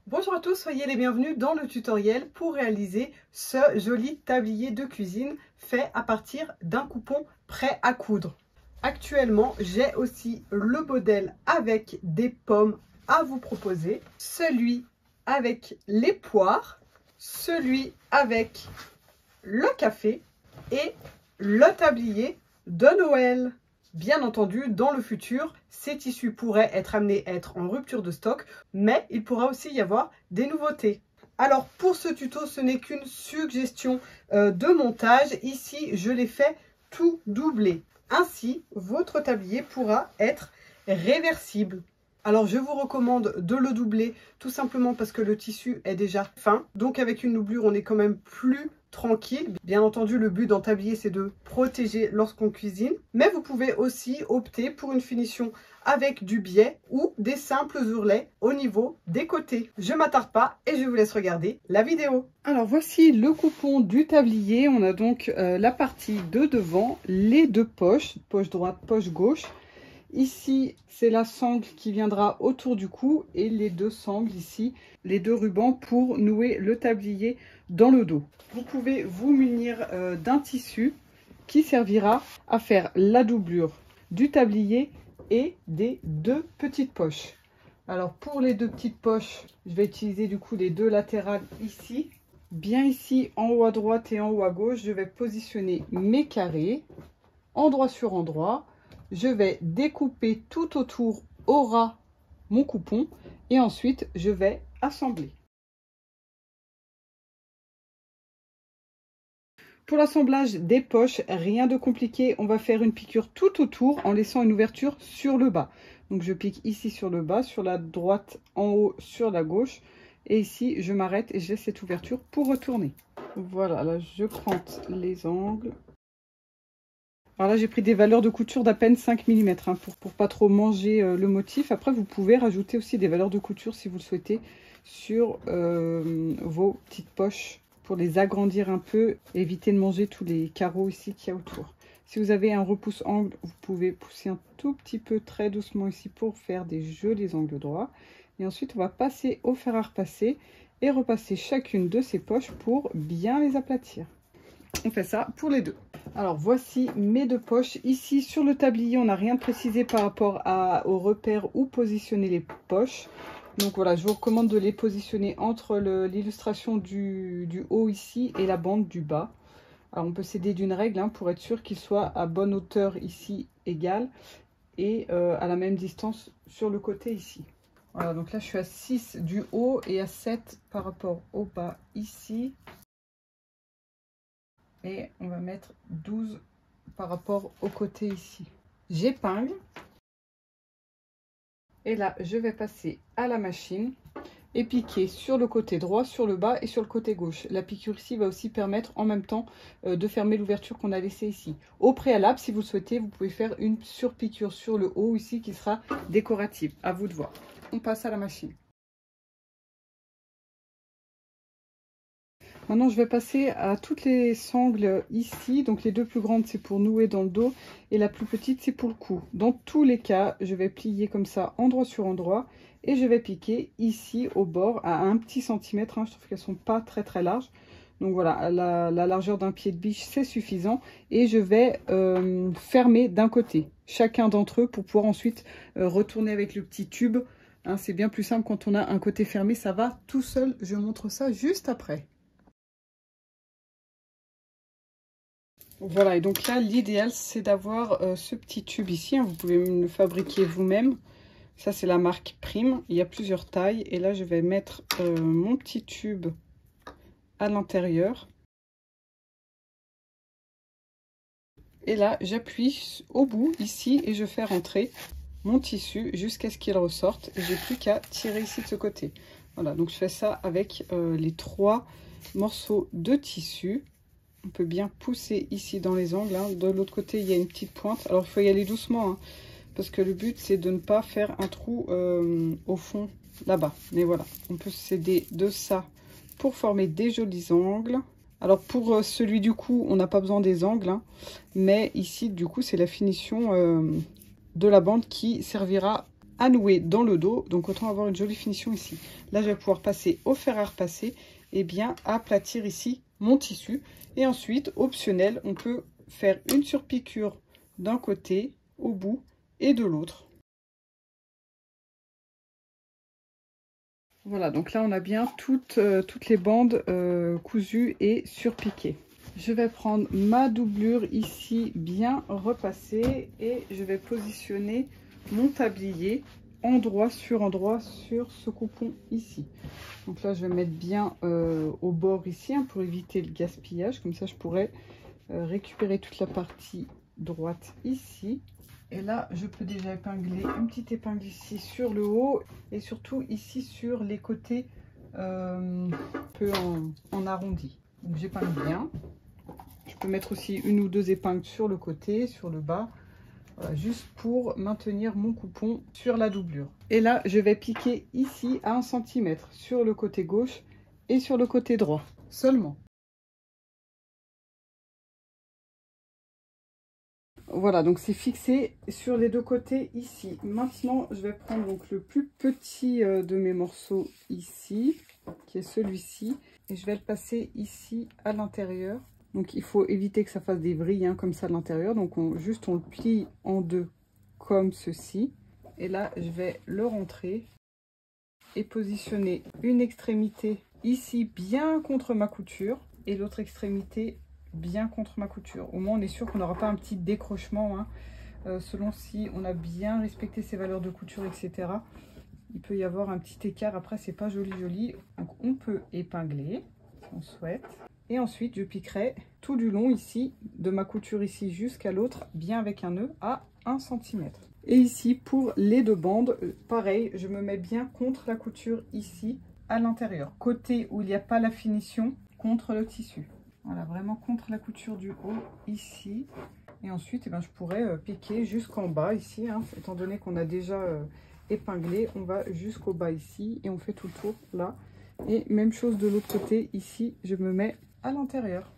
Bonjour à tous, soyez les bienvenus dans le tutoriel pour réaliser ce joli tablier de cuisine fait à partir d'un coupon prêt à coudre. Actuellement, j'ai aussi le modèle avec des pommes à vous proposer, celui avec les poires, celui avec le café et le tablier de Noël. Bien entendu, dans le futur, ces tissus pourraient être amenés à être en rupture de stock, mais il pourra aussi y avoir des nouveautés. Alors pour ce tuto, ce n'est qu'une suggestion de montage. Ici, je l'ai fait tout doublé. Ainsi, votre tablier pourra être réversible. Alors je vous recommande de le doubler tout simplement parce que le tissu est déjà fin. Donc avec une doublure, on est quand même plus tranquille. Bien entendu, le but d'un tablier, c'est de protéger lorsqu'on cuisine. Mais vous pouvez aussi opter pour une finition avec du biais ou des simples ourlets au niveau des côtés. Je ne m'attarde pas et je vous laisse regarder la vidéo. Alors voici le coupon du tablier. On a donc la partie de devant, les deux poches, poche droite, poche gauche. Ici, c'est la sangle qui viendra autour du cou et les deux sangles ici, les deux rubans pour nouer le tablier dans le dos. Vous pouvez vous munir d'un tissu qui servira à faire la doublure du tablier et des deux petites poches. Alors pour les deux petites poches, je vais utiliser du coup les deux latérales ici. Bien ici, en haut à droite et en haut à gauche, je vais positionner mes carrés, endroit sur endroit. Je vais découper tout autour au ras mon coupon et ensuite je vais assembler. Pour l'assemblage des poches, rien de compliqué, on va faire une piqûre tout autour en laissant une ouverture sur le bas. Donc je pique ici sur le bas, sur la droite, en haut, sur la gauche. Et ici, je m'arrête et je laisse cette ouverture pour retourner. Voilà, là je crante les angles. Alors là, j'ai pris des valeurs de couture d'à peine 5 mm hein, pour pas trop manger le motif. Après, vous pouvez rajouter aussi des valeurs de couture si vous le souhaitez sur vos petites poches pour les agrandir un peu, éviter de manger tous les carreaux ici qu'il y a autour. Si vous avez un repousse-angle, vous pouvez pousser un tout petit peu très doucement ici pour faire des jolis angles droits. Et ensuite, on va passer au fer à repasser et repasser chacune de ces poches pour bien les aplatir. On fait ça pour les deux. Alors voici mes deux poches. Ici sur le tablier, on n'a rien précisé par rapport au repère où positionner les poches. Donc voilà, je vous recommande de les positionner entre l'illustration du haut ici et la bande du bas. Alors on peut s'aider d'une règle hein, pour être sûr qu'il soit à bonne hauteur ici égale et à la même distance sur le côté ici. Voilà, donc là je suis à 6 du haut et à 7 par rapport au bas ici. Et on va mettre 12 par rapport au côté ici. J'épingle. Et là, je vais passer à la machine et piquer sur le côté droit, sur le bas et sur le côté gauche. La piqûre ici va aussi permettre en même temps de fermer l'ouverture qu'on a laissée ici. Au préalable, si vous le souhaitez, vous pouvez faire une surpiqûre sur le haut ici qui sera décorative. À vous de voir. On passe à la machine. Maintenant, je vais passer à toutes les sangles ici. Donc, les deux plus grandes, c'est pour nouer dans le dos. Et la plus petite, c'est pour le cou. Dans tous les cas, je vais plier comme ça, endroit sur endroit. Et je vais piquer ici au bord à un petit centimètre. Hein. Je trouve qu'elles ne sont pas très très larges. Donc voilà, la largeur d'un pied de biche, c'est suffisant. Et je vais fermer d'un côté, chacun d'entre eux, pour pouvoir ensuite retourner avec le petit tube. Hein, c'est bien plus simple quand on a un côté fermé, ça va tout seul. Je montre ça juste après. Voilà, et donc là, l'idéal, c'est d'avoir ce petit tube ici. Hein, vous pouvez le fabriquer vous-même. Ça, c'est la marque Prime. Il y a plusieurs tailles. Et là, je vais mettre mon petit tube à l'intérieur. Et là, j'appuie au bout, ici, et je fais rentrer mon tissu jusqu'à ce qu'il ressorte. Et j'ai plus qu'à tirer ici de ce côté. Voilà, donc je fais ça avec les 3 morceaux de tissu. On peut bien pousser ici dans les angles. Hein. De l'autre côté, il y a une petite pointe. Alors, il faut y aller doucement. Hein, parce que le but, c'est de ne pas faire un trou au fond, là-bas. Mais voilà, on peut s'aider de ça pour former des jolis angles. Alors, pour celui du cou, on n'a pas besoin des angles. Hein, mais ici, du coup, c'est la finition de la bande qui servira à nouer dans le dos, donc autant avoir une jolie finition ici. Là, je vais pouvoir passer au fer à repasser et bien aplatir ici mon tissu. Et ensuite, optionnel, on peut faire une surpiqûre d'un côté au bout et de l'autre. Voilà, donc là on a bien toutes les bandes cousues et surpiquées. Je vais prendre ma doublure ici bien repassée et je vais positionner mon tablier endroit sur ce coupon ici. Donc là je vais mettre bien au bord ici hein, pour éviter le gaspillage. Comme ça je pourrais récupérer toute la partie droite ici. Et là, je peux déjà épingler une petite épingle ici sur le haut et surtout ici sur les côtés un peu en arrondi. Donc j'épingle bien. Je peux mettre aussi une ou deux épingles sur le côté, sur le bas, juste pour maintenir mon coupon sur la doublure. Et là, je vais piquer ici à 1 cm sur le côté gauche et sur le côté droit seulement. Voilà, donc c'est fixé sur les deux côtés ici. Maintenant, je vais prendre donc le plus petit de mes morceaux ici, qui est celui-ci, et je vais le passer ici à l'intérieur. Donc il faut éviter que ça fasse des vrilles hein, comme ça à l'intérieur. Donc on le plie en deux comme ceci. Et là, je vais le rentrer et positionner une extrémité ici bien contre ma couture et l'autre extrémité bien contre ma couture. Au moins on est sûr qu'on n'aura pas un petit décrochement hein, selon si on a bien respecté ses valeurs de couture, etc. Il peut y avoir un petit écart, après c'est pas joli. Donc on peut épingler si on souhaite. Et ensuite je piquerai tout du long ici, de ma couture ici jusqu'à l'autre, bien avec un nœud à 1 cm. Et ici pour les deux bandes, pareil, je me mets bien contre la couture ici à l'intérieur. Côté où il n'y a pas la finition, contre le tissu. Voilà, vraiment contre la couture du haut ici. Et ensuite, eh ben, je pourrais piquer jusqu'en bas ici. Hein, étant donné qu'on a déjà épinglé, on va jusqu'au bas ici. Et on fait tout le tour là. Et même chose de l'autre côté. Ici, je me mets à l'intérieur.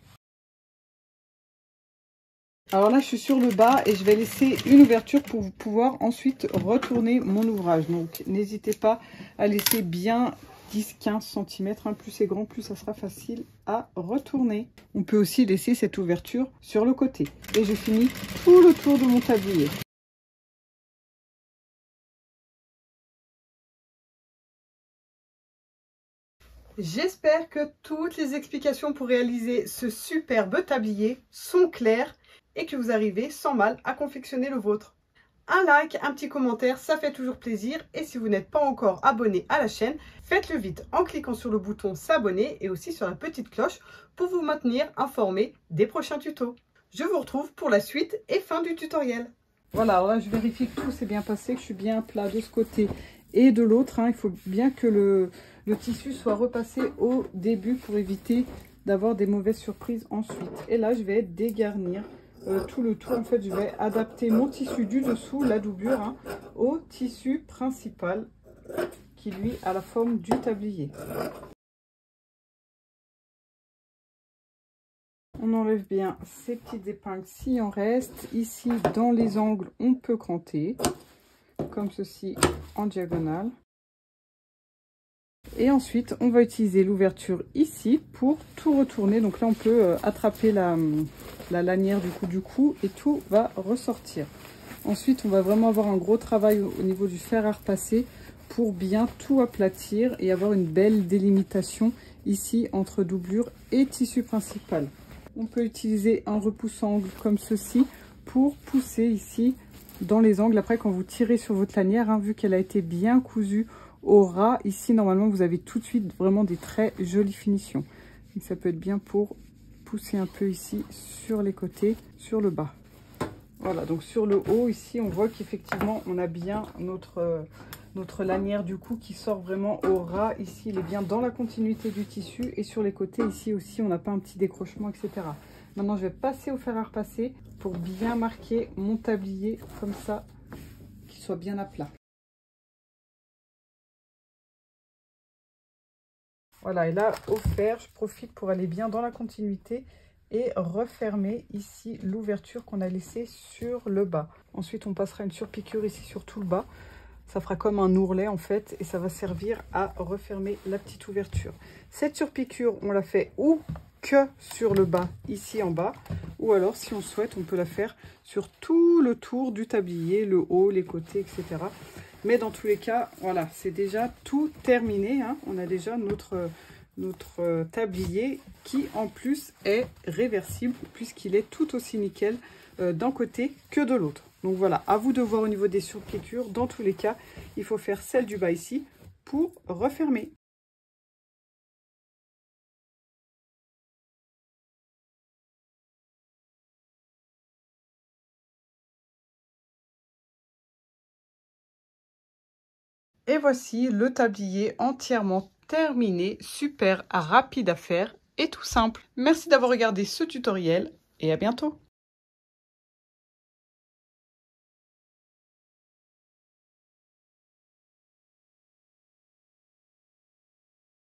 Alors là, je suis sur le bas et je vais laisser une ouverture pour pouvoir ensuite retourner mon ouvrage. Donc, n'hésitez pas à laisser bien 10-15 cm, hein, plus c'est grand, plus ça sera facile à retourner. On peut aussi laisser cette ouverture sur le côté. Et je finis tout le tour de mon tablier. J'espère que toutes les explications pour réaliser ce superbe tablier sont claires et que vous arrivez sans mal à confectionner le vôtre. Un like, un petit commentaire, ça fait toujours plaisir. Et si vous n'êtes pas encore abonné à la chaîne, faites-le vite en cliquant sur le bouton s'abonner et aussi sur la petite cloche pour vous maintenir informé des prochains tutos. Je vous retrouve pour la suite et fin du tutoriel. Voilà, alors là je vérifie que tout s'est bien passé, que je suis bien plat de ce côté et de l'autre. Hein. Il faut bien que le tissu soit repassé au début pour éviter d'avoir des mauvaises surprises ensuite. Et là je vais dégarnir tout le tour. En fait je vais adapter mon tissu du dessous, la doublure, hein, au tissu principal qui lui a la forme du tablier. On enlève bien ces petites épingles s'il en reste. Ici dans les angles on peut cranter comme ceci en diagonale. Et ensuite on va utiliser l'ouverture ici pour tout retourner. Donc là on peut attraper la lanière du cou et tout va ressortir. Ensuite on va vraiment avoir un gros travail au niveau du fer à repasser pour bien tout aplatir et avoir une belle délimitation ici entre doublure et tissu principal. On peut utiliser un repousse-angle comme ceci pour pousser ici dans les angles. Après quand vous tirez sur votre lanière, hein, vu qu'elle a été bien cousue au ras, ici normalement vous avez tout de suite vraiment des très jolies finitions. Donc ça peut être bien pour pousser un peu ici sur les côtés, sur le bas. Voilà, donc sur le haut ici on voit qu'effectivement on a bien notre lanière du cou qui sort vraiment au ras. Ici il est bien dans la continuité du tissu et sur les côtés ici aussi on n'a pas un petit décrochement, etc. Maintenant je vais passer au fer à repasser pour bien marquer mon tablier comme ça, qu'il soit bien à plat. Voilà, et là au fer je profite pour aller bien dans la continuité et refermer ici l'ouverture qu'on a laissée sur le bas. Ensuite on passera une surpiqûre ici sur tout le bas Ça fera comme un ourlet en fait et ça va servir à refermer la petite ouverture. Cette surpiqûre, on la fait ou que sur le bas, ici en bas, ou alors si on souhaite, on peut la faire sur tout le tour du tablier, le haut, les côtés, etc. Mais dans tous les cas, voilà, c'est déjà tout terminé, hein. On a déjà notre tablier qui en plus est réversible puisqu'il est tout aussi nickel d'un côté que de l'autre. Donc voilà, à vous de voir au niveau des surpiqûres. Dans tous les cas, il faut faire celle du bas ici pour refermer. Et voici le tablier entièrement terminé, super rapide à faire et tout simple. Merci d'avoir regardé ce tutoriel et à bientôt.